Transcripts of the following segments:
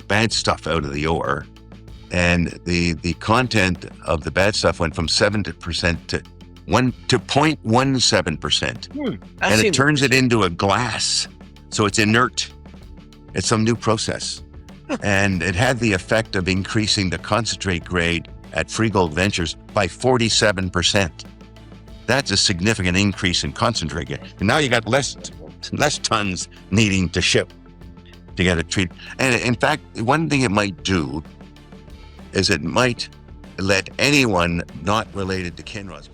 bad stuff out of the ore. And the content of the bad stuff went from 7% to 0.17%. And it turns it into a glass. So it's inert. It's some new process. And it had the effect of increasing the concentrate grade at Free Gold Ventures by 47%. That's a significant increase in concentrate. And now you got less tons needing to ship to get it treated. And in fact, one thing it might do is it might let anyone not related to Kinross.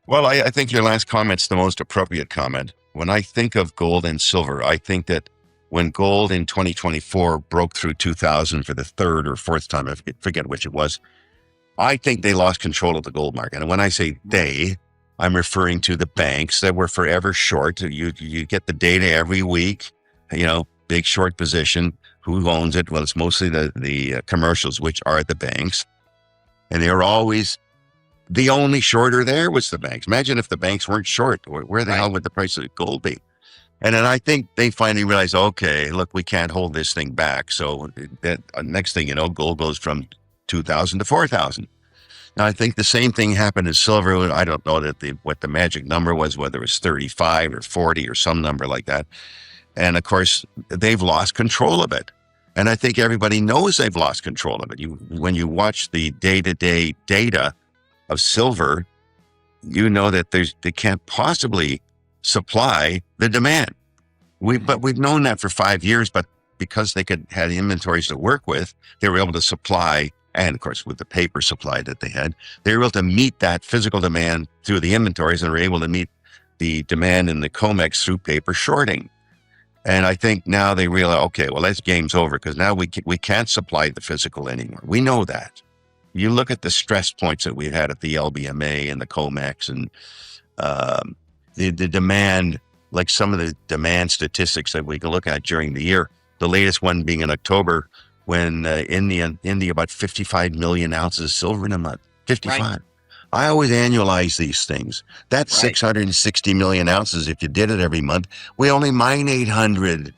Well, I think your last comment's the most appropriate comment. When I think of gold and silver, I think that when gold in 2024 broke through 2,000 for the third or fourth time, I forget which it was, I think they lost control of the gold market. And when I say they, I'm referring to the banks that were forever short. You get the data every week, big short position. Who owns it? Well, it's mostly the commercials, which are the banks. And they were always, the only shorter there was the banks. Imagine if the banks weren't short. Where the hell would the price of gold be? And then I think they finally realized, okay, look, we can't hold this thing back. So that next thing you know, gold goes from 2,000 to 4,000. Now, I think the same thing happened in silver. I don't know what the magic number was, whether it was 35 or 40 or some number like that. And of course, they've lost control of it. And I think everybody knows they've lost control of it. When you watch the day-to-day data of silver, you know that they can't possibly supply the demand. But we've known that for 5 years, but because they had inventories to work with, they were able to supply, and of course with the paper supply that they had, they were able to meet that physical demand through the inventories and were able to meet the demand in the COMEX through paper shorting. And I think now they realize, okay, well, that's game's over because now we can't supply the physical anymore. We know that. You look at the stress points that we've had at the LBMA and the COMEX and the demand, like some of the demand statistics that we can look at during the year. The latest one being in October when India about 55 million ounces of silver in a month. 55. Right. I always annualize these things. That's 660 million ounces. If you did it every month, we only mine 800.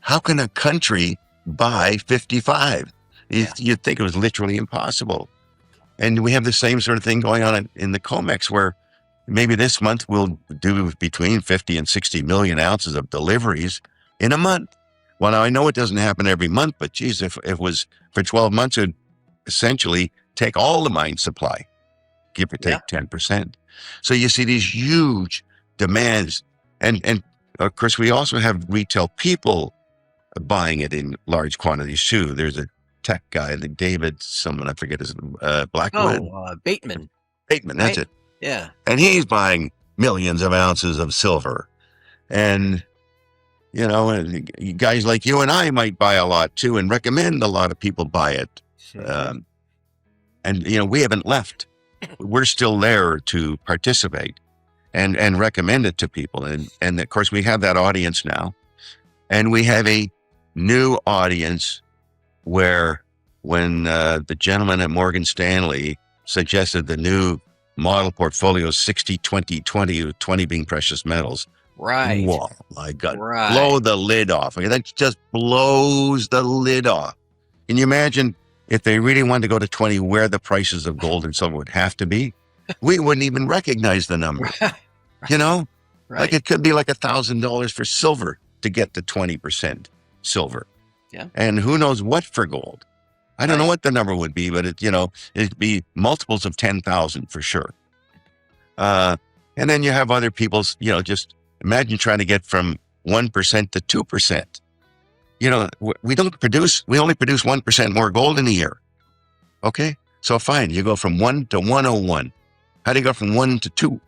How can a country buy 55? You'd think it was literally impossible. And we have the same sort of thing going on in the COMEX where maybe this month we'll do between 50 and 60 million ounces of deliveries in a month. Well, now I know it doesn't happen every month, but geez, if it was for 12 months, it would essentially take all the mine supply, give or take 10%. So you see these huge demands. And of course, we also have retail people buying it in large quantities too. There's a tech guy, like David, someone, I forget his Blackwood. Bateman. Bateman, that's it. Yeah. And he's buying millions of ounces of silver. And, guys like you and I might buy a lot too and recommend a lot of people buy it. And, we haven't left. We're still there to participate and recommend it to people. And of course, we have that audience now. And we have a new audience where when the gentleman at Morgan Stanley suggested the new model portfolio 60-20-20, with 20 being precious metals. Right. Whoa, my God. Right. Blow the lid off. I mean, that just blows the lid off. Can you imagine if they really wanted to go to 20, where the prices of gold and silver would have to be? We wouldn't even recognize the number. Right. Like it could be like $1,000 for silver to get to 20% silver. Yeah. And who knows what for gold. I don't know what the number would be, but it'd be multiples of 10,000 for sure. And then you have other people's, just imagine trying to get from 1% to 2%. We only produce 1% more gold in a year. Okay. So fine. You go from 1 to 101. How do you go from 1 to 2?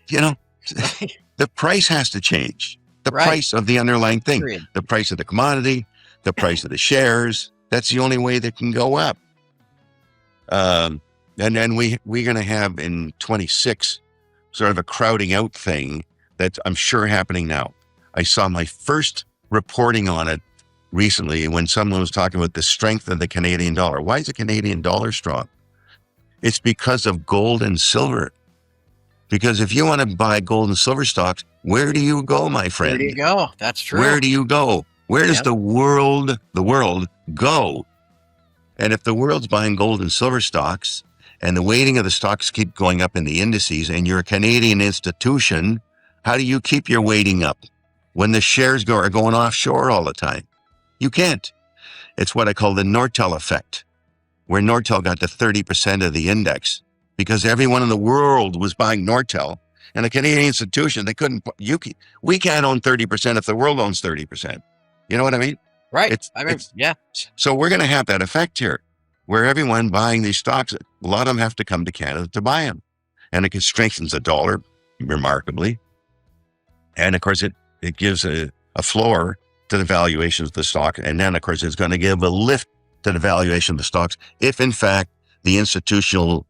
The price has to change. The price of the underlying thing, the price of the commodity, the price of the shares. That's the only way that can go up. And then we're going to have in 26 sort of a crowding out thing that I'm sure happening now. I saw my first reporting on it recently when someone was talking about the strength of the Canadian dollar. Why is the Canadian dollar strong? It's because of gold and silver. Because if you want to buy gold and silver stocks, where do you go, my friend? Where do you go? That's true. Where do you go? Where does Yeah. the world go? And if the world's buying gold and silver stocks and the weighting of the stocks keep going up in the indices and you're a Canadian institution, how do you keep your weighting up when the shares are going offshore all the time? You can't. It's what I call the Nortel effect, where Nortel got to 30% of the index because everyone in the world was buying Nortel. And a Canadian institution, they couldn't, we can't own 30% if the world owns 30%. You know what I mean? Right. Yeah. So we're going to have that effect here where everyone buying these stocks, a lot of them have to come to Canada to buy them. And it strengthens the dollar remarkably. And of course, it gives a floor to the valuations of the stock. And then, of course, it's going to give a lift to the valuation of the stocks if, in fact, the institutional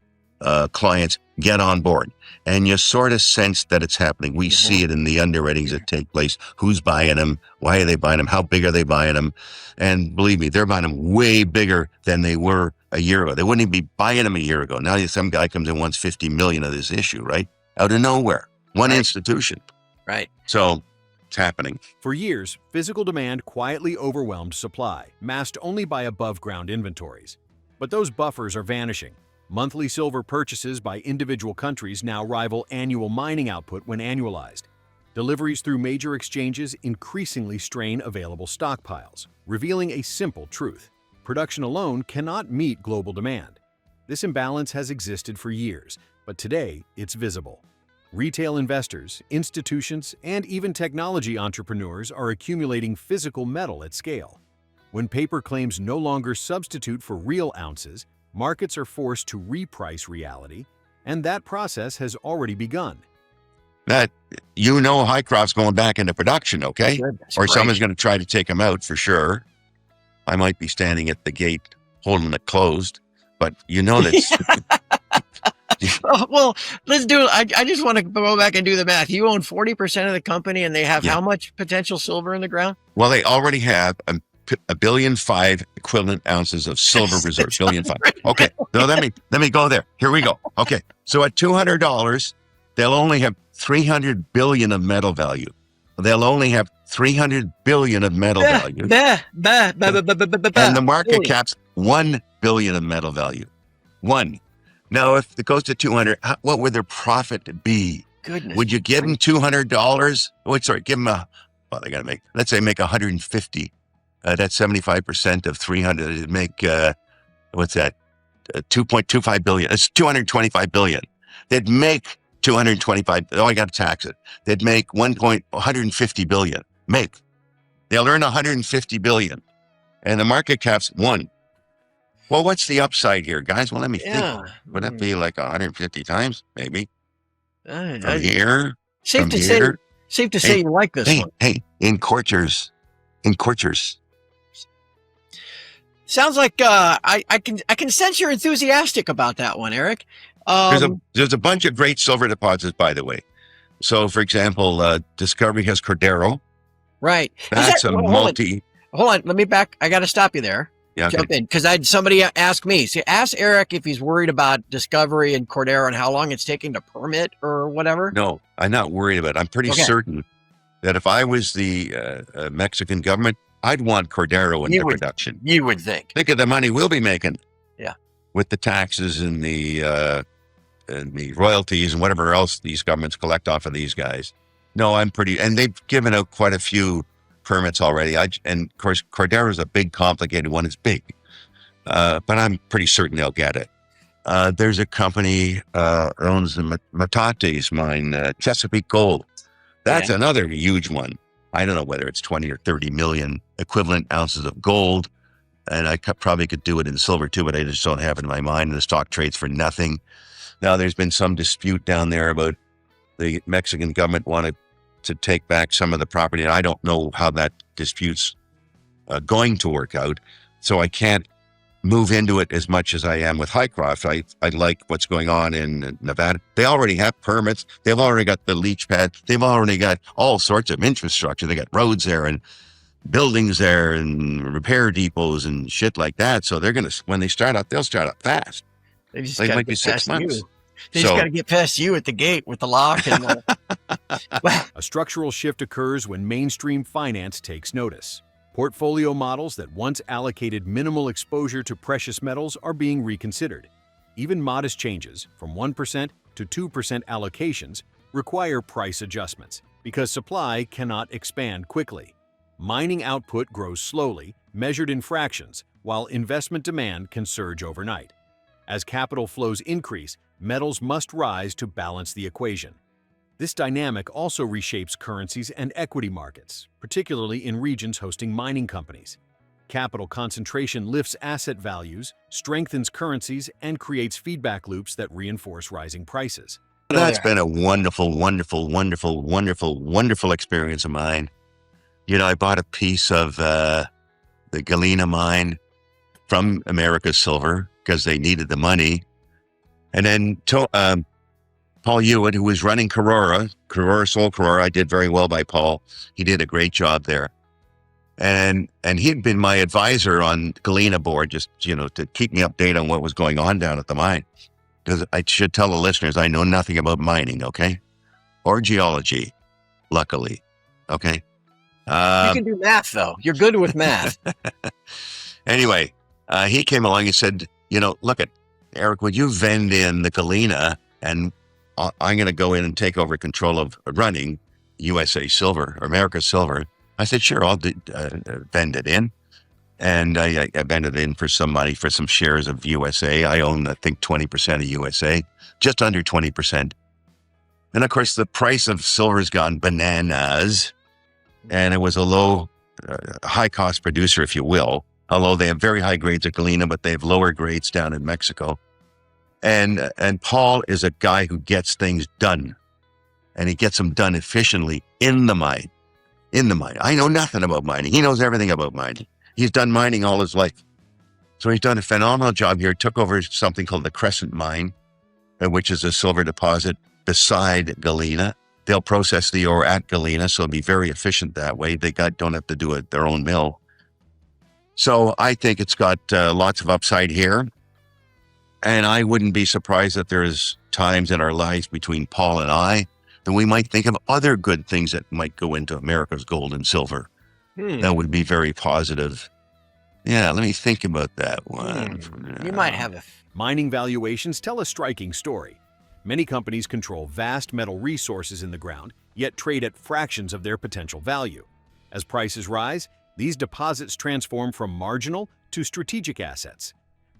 clients get on board. And you sort of sense that it's happening. We see it in the underwritings that take place. Who's buying them? Why are they buying them? How big are they buying them? And believe me, they're buying them way bigger than they were a year ago. They wouldn't even be buying them a year ago. Now some guy comes and wants 50 million of this issue, right? Out of nowhere. One institution. Right. So it's happening. For years, physical demand quietly overwhelmed supply, masked only by above-ground inventories. But those buffers are vanishing. Monthly silver purchases by individual countries now rival annual mining output when annualized. Deliveries through major exchanges increasingly strain available stockpiles, revealing a simple truth. Production alone cannot meet global demand. This imbalance has existed for years, but today it's visible. Retail investors, institutions, and even technology entrepreneurs are accumulating physical metal at scale. When paper claims no longer substitute for real ounces, markets are forced to reprice reality, and that process has already begun. That, Hycroft's going back into production, okay? Or someone's going to try to take him out for sure. I might be standing at the gate holding it closed, but that's... Well, let's do it. I just want to go back and do the math. You own 40% of the company and they have how much potential silver in the ground? Well, they already have $1.5 billion equivalent ounces of silver reserve. $1.5 billion. Okay. So let me go there. Here we go. Okay. So at $200, they'll only have 300 billion of metal value. They'll only have 300 billion of metal value. And the market cap's 1 billion of metal value. One. Now, if it goes to 200, what would their profit be? Goodness. Would you give them $200? Give them they got to make, let's say make 150. That's 75% of 300. It'd make, what's that? 2.25 billion. It's 225 billion. They'd make 225. Oh, I got to tax it. They'd make 150 billion. They'll earn 150 billion. And the market cap's 1. Well, what's the upside here, guys? Well, let me think. Would that be like 150 times, maybe? From here? Safe to say you like this one. Hey, in Corchers. Sounds like I can sense you're enthusiastic about that one, Eric. There's a bunch of great silver deposits, by the way. So, for example, Discovery has Cordero. Right. That's Hold on. Let me back. I got to stop you there. Yeah, jump in because I had somebody ask me. See, ask Eric if he's worried about Discovery and Cordero and how long it's taking to permit or whatever. No, I'm not worried about it. I'm pretty certain that if I was the Mexican government, I'd want Cordero into production. You would think. Think of the money we'll be making. Yeah. With the taxes and the royalties and whatever else these governments collect off of these guys. No, and they've given out quite a few permits already. And of course, Cordero is a big, complicated one. It's big, but I'm pretty certain they'll get it. There's a company owns the Metates mine, Chesapeake Gold. That's another huge one. I don't know whether it's 20 or 30 million equivalent ounces of gold. And I probably could do it in silver too, but I just don't have it in my mind. The stock trades for nothing. Now, there's been some dispute down there about the Mexican government wanted to take back some of the property. And I don't know how that dispute's going to work out. So I can't move into it as much as I am with Hycroft. I like what's going on in Nevada. They already have permits. They've already got the leach pad. They've already got all sorts of infrastructure. They got roads there and buildings there and repair depots and shit like that. So they're going to, when they start up, they'll start up fast. They might be 6 months. They just got to get past you at the gate with the lock. And A structural shift occurs when mainstream finance takes notice. Portfolio models that once allocated minimal exposure to precious metals are being reconsidered. Even modest changes, from 1% to 2% allocations, require price adjustments because supply cannot expand quickly. Mining output grows slowly, measured in fractions, while investment demand can surge overnight. As capital flows increase, metals must rise to balance the equation. This dynamic also reshapes currencies and equity markets, particularly in regions hosting mining companies. Capital concentration lifts asset values, strengthens currencies, and creates feedback loops that reinforce rising prices. That's been a wonderful, wonderful, wonderful, wonderful, wonderful experience of mine. I bought a piece of the Galena mine from America's Silver because they needed the money. And then Paul Hewitt, who was running Karora sold Karora. I did very well by Paul. He did a great job there. And he'd been my advisor on Galena board, just, to keep me updated on what was going on down at the mine. Because I should tell the listeners, I know nothing about mining, okay? Or geology, luckily, okay? You can do math, though. You're good with math. Anyway, he came along and said, look at Eric, would you vend in the Galena and I'm going to go in and take over control of running USA Silver or America's Silver. I said, sure, I'll vend it in. And I vended it in for some money for some shares of USA. I own, I think, 20% of USA, just under 20%. And of course, the price of silver has gone bananas. And it was a low, high cost producer, if you will, although they have very high grades at Galena, but they have lower grades down in Mexico. And Paul is a guy who gets things done, and he gets them done efficiently in the mine. I know nothing about mining. He knows everything about mining. He's done mining all his life. So he's done a phenomenal job here. Took over something called the Crescent Mine, which is a silver deposit beside Galena. They'll process the ore at Galena, so it'll be very efficient that way. They don't have to do it their own mill. So I think it's got lots of upside here. And I wouldn't be surprised that there's times in our lives between Paul and I that we might think of other good things that might go into America's gold and silver. That would be very positive. Yeah, let me think about that one. You might have a... Mining valuations tell a striking story. Many companies control vast metal resources in the ground, yet trade at fractions of their potential value. As prices rise, these deposits transform from marginal to strategic assets.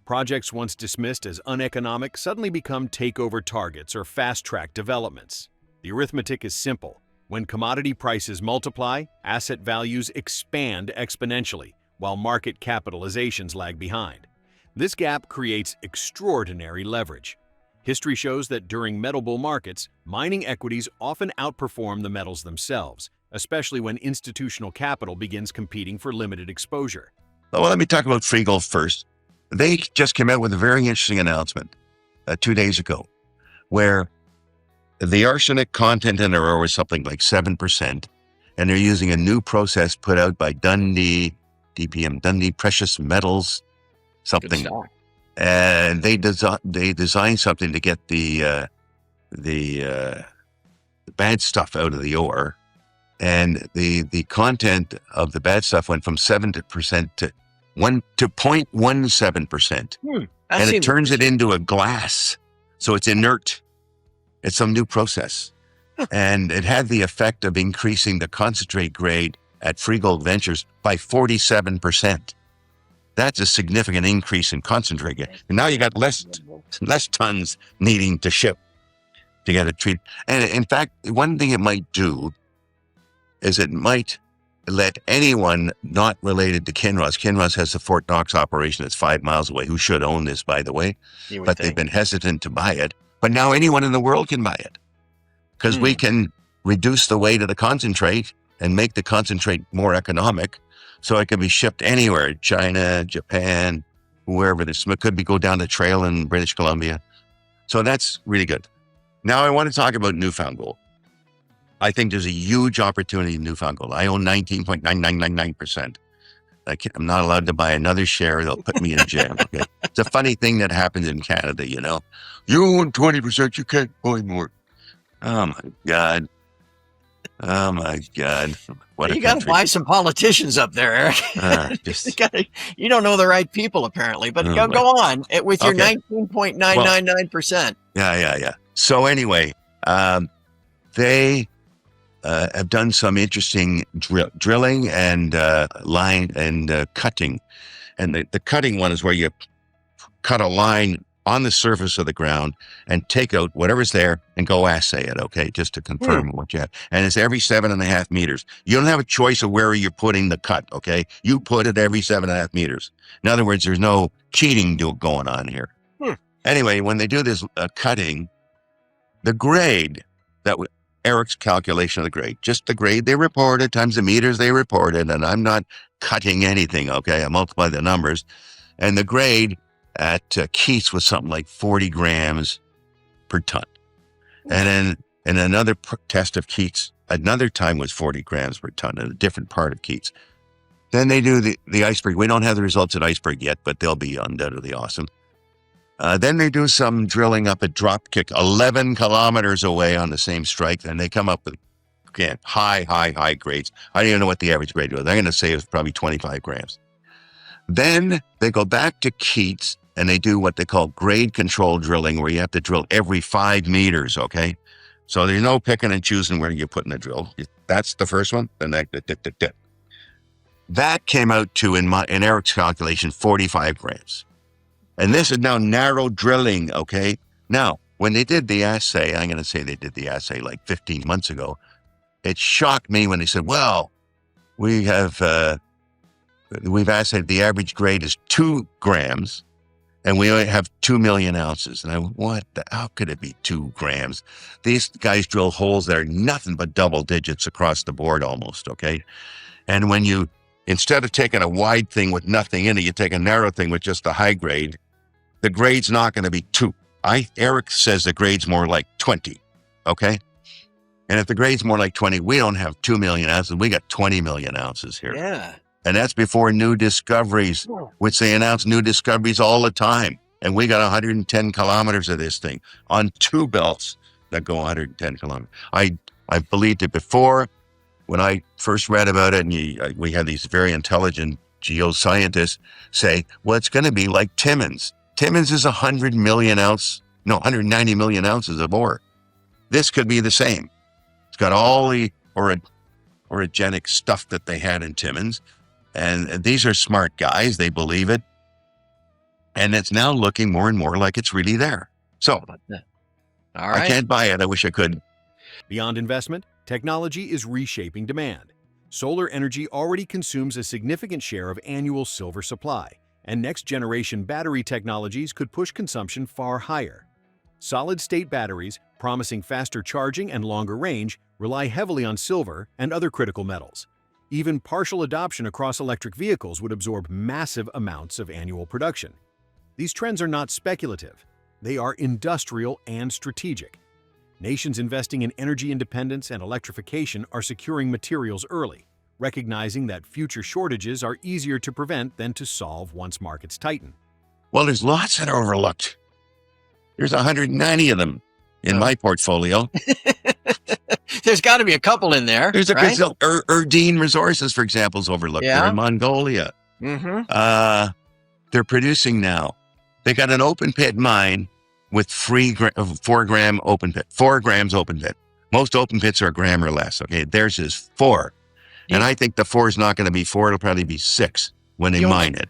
Projects once dismissed as uneconomic suddenly become takeover targets or fast-track developments. The arithmetic is simple. When commodity prices multiply, asset values expand exponentially, while market capitalizations lag behind. This gap creates extraordinary leverage. History shows that during metal bull markets, mining equities often outperform the metals themselves, especially when institutional capital begins competing for limited exposure. Well, let me talk about Freegold first. They just came out with a very interesting announcement 2 days ago, where the arsenic content in their ore was something like 7%, and they're using a new process put out by Dundee Precious Metals, something. And they designed something to get the bad stuff out of the ore, and the content of the bad stuff went from 7% to 0.17%, and it turns it into a glass, so it's inert. It's some new process, and it had the effect of increasing the concentrate grade at Freegold Ventures by 47%. That's a significant increase in concentrate grade. And now you got less tons needing to ship to get it treated. And in fact, one thing it might do is it might let anyone not related to Kinross. Kinross has a Fort Knox operation that's 5 miles away, who should own this, by the way, but they've been hesitant to buy it. But now anyone in the world can buy it because we can reduce the weight of the concentrate and make the concentrate more economic, so it can be shipped anywhere, China, Japan, wherever. This could be go down the trail in British Columbia. So that's really good. Now I want to talk about Newfound Gold. I think there's a huge opportunity in Newfound Gold. I own 19.9999%. I'm not allowed to buy another share. They'll put me in jail. Okay? It's a funny thing that happens in Canada, You own 20%, you can't buy more. Oh my God. Oh my God. What a You got to country. buy some politicians up there, Eric. Just, You don't know the right people, apparently. But oh go my. on with your Okay. 19.999%. Yeah. So anyway, they have done some interesting drilling and line and cutting. And the cutting one is where you cut a line on the surface of the ground and take out whatever's there and go assay it, okay, just to confirm what you have. And it's every 7.5 meters. You don't have a choice of where you're putting the cut, okay? You put it every 7.5 meters. In other words, there's no cheating going on here. Anyway, when they do this cutting, the grade Eric's calculation of the grade, just the grade they reported times the meters they reported, and I'm not cutting anything, okay? I multiply the numbers, and the grade at Keats was something like 40 grams per ton. And then in another test of Keats, another time was 40 grams per ton in a different part of Keats. Then they do the iceberg. We don't have the results at iceberg yet, but they'll be undoubtedly awesome. Then they do some drilling up at Dropkick, 11 kilometers away on the same strike, and they come up with, again, high grades. I don't even know what the average grade was. I'm going to say it was probably 25 grams. Then they go back to Keats, and they do what they call grade control drilling, where you have to drill every 5 meters, okay? So there's no picking and choosing where you're putting the drill. That's the first one. Then that came out to, in Eric's calculation, 45 grams. And this is now narrow drilling, okay? Now, when they did the assay, I'm going to say they did the assay like 15 months ago, it shocked me when they said, well, we've assayed the average grade is 2 grams, and we only have 2 million ounces. And I went, how could it be 2 grams? These guys drill holes that are nothing but double digits across the board almost, okay? And when you, instead of taking a wide thing with nothing in it, you take a narrow thing with just a high grade, the grade's not going to be 2. Eric says the grade's more like 20, okay? And if the grade's more like 20, we don't have 2 million ounces. We got 20 million ounces here. Yeah. And that's before new discoveries, which they announce new discoveries all the time. And we got 110 kilometers of this thing on 2 belts that go 110 kilometers. I believed it before when I first read about it, and we had these very intelligent geoscientists say, well, it's going to be like Timmins. Timmins is 190 million ounces of ore. This could be the same. It's got all the orogenic stuff that they had in Timmins. And these are smart guys. They believe it. And it's now looking more and more like it's really there. So All right. I can't buy it. I wish I could. Beyond investment, technology is reshaping demand. Solar energy already consumes a significant share of annual silver supply, and next-generation battery technologies could push consumption far higher. Solid-state batteries, promising faster charging and longer range, rely heavily on silver and other critical metals. Even partial adoption across electric vehicles would absorb massive amounts of annual production. These trends are not speculative. They are industrial and strategic. Nations investing in energy independence and electrification are securing materials early, recognizing that future shortages are easier to prevent than to solve once markets tighten. Well, there's lots that are overlooked. There's 190 of them in my portfolio. There's got to be a couple in there. There's a right? Erdene Resources, for example, is overlooked. Yeah. They're in Mongolia. Mm-hmm. They're producing now. They got an open pit mine with 4 gram open pit, 4 grams open pit. Most open pits are a gram or less. Okay, theirs is 4. And I think the 4 is not going to be 4. It'll probably be 6 when they mine it.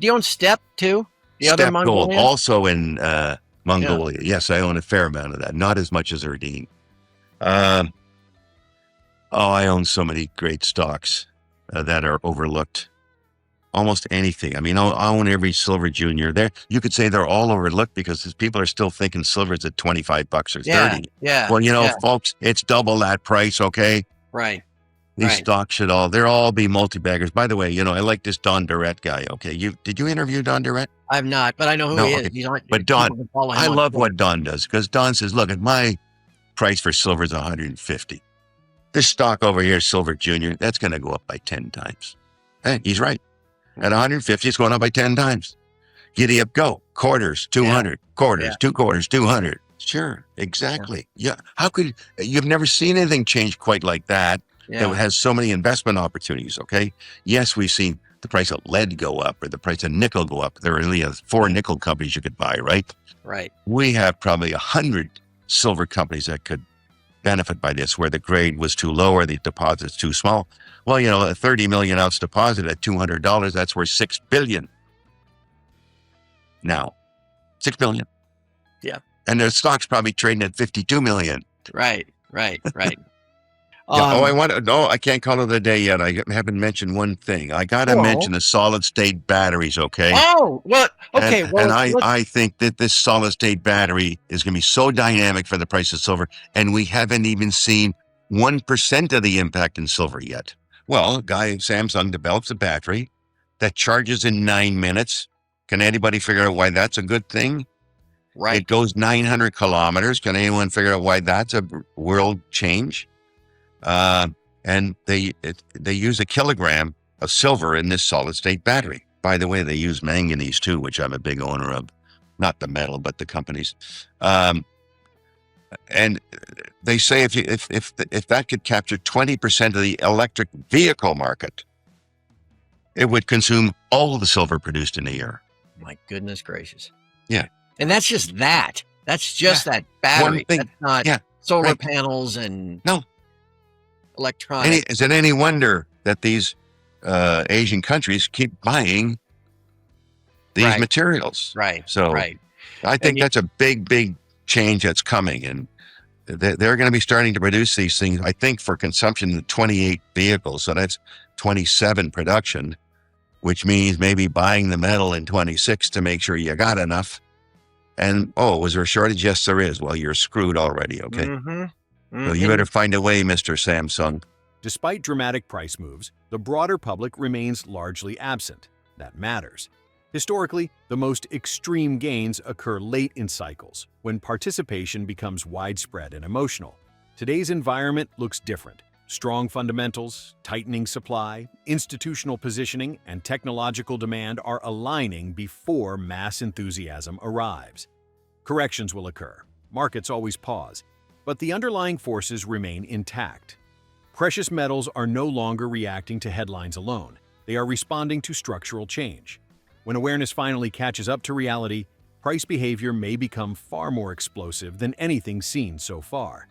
Do you own Step too? The other Step Gold, Mongolian? also in Mongolia. Yeah. Yes, I own a fair amount of that. Not as much as Erdene. I own so many great stocks that are overlooked. Almost anything. I mean, I own every silver junior there. You could say they're all overlooked because people are still thinking silver's at $25 or 30. Yeah. Well, folks, it's double that price. Okay. Right. These stocks should they'll all be multi-baggers. By the way, I like this Don Durrett guy. Okay. Did you interview Don Durrett? I've not, but I know who he is. Okay. But Don, I love what Don does, because Don says, look, at my price for silver is 150. This stock over here, Silver Junior, that's going to go up by 10 times. Hey, he's right. At 150, it's going up by 10 times. Giddy up, go. Quarters, 200. Quarters, 2 quarters, 200. Sure, exactly. Yeah. How could you've never seen anything change quite like that that Yeah. has so many investment opportunities? Okay. Yes, we've seen the price of lead go up or the price of nickel go up. There are only four nickel companies you could buy, right? Right. We have probably 100 silver companies that could benefit by this, where the grade was too low or the deposit's too small. Well, a 30 million ounce deposit at $200, that's worth 6 billion now. 6 billion. Yeah. And their stock's probably trading at 52 million. Right. Yeah. I can't call it a day yet. I haven't mentioned one thing. I got to mention the solid state batteries. Okay. Oh, well, okay. And I think that this solid state battery is going to be so dynamic for the price of silver. And we haven't even seen 1% of the impact in silver yet. Well, Samsung develops a battery that charges in 9 minutes. Can anybody figure out why that's a good thing? Right. It goes 900 kilometers. Can anyone figure out why that's a world change? And they use a kilogram of silver in this solid state battery. By the way, they use manganese too, which I'm a big owner of, not the metal, but the companies. And they say if that could capture 20% of the electric vehicle market, it would consume all the silver produced in a year. My goodness gracious. Yeah. And that's just that. That's just that battery. One thing. That's not solar panels and electronics. Is it any wonder that these Asian countries keep buying these materials? Right. So I think that's a big change that's coming. And they're going to be starting to produce these things, I think, for consumption in 28 vehicles. So that's 27 production, which means maybe buying the metal in 26 to make sure you got enough. And, was there a shortage? Yes, there is. Well, you're screwed already, okay? So you better find a way, Mr. Samsung. Despite dramatic price moves, the broader public remains largely absent. That matters. Historically, the most extreme gains occur late in cycles, when participation becomes widespread and emotional. Today's environment looks different. Strong fundamentals, tightening supply, institutional positioning, and technological demand are aligning before mass enthusiasm arrives. Corrections will occur. Markets always pause. But the underlying forces remain intact. Precious metals are no longer reacting to headlines alone. They are responding to structural change. When awareness finally catches up to reality, price behavior may become far more explosive than anything seen so far.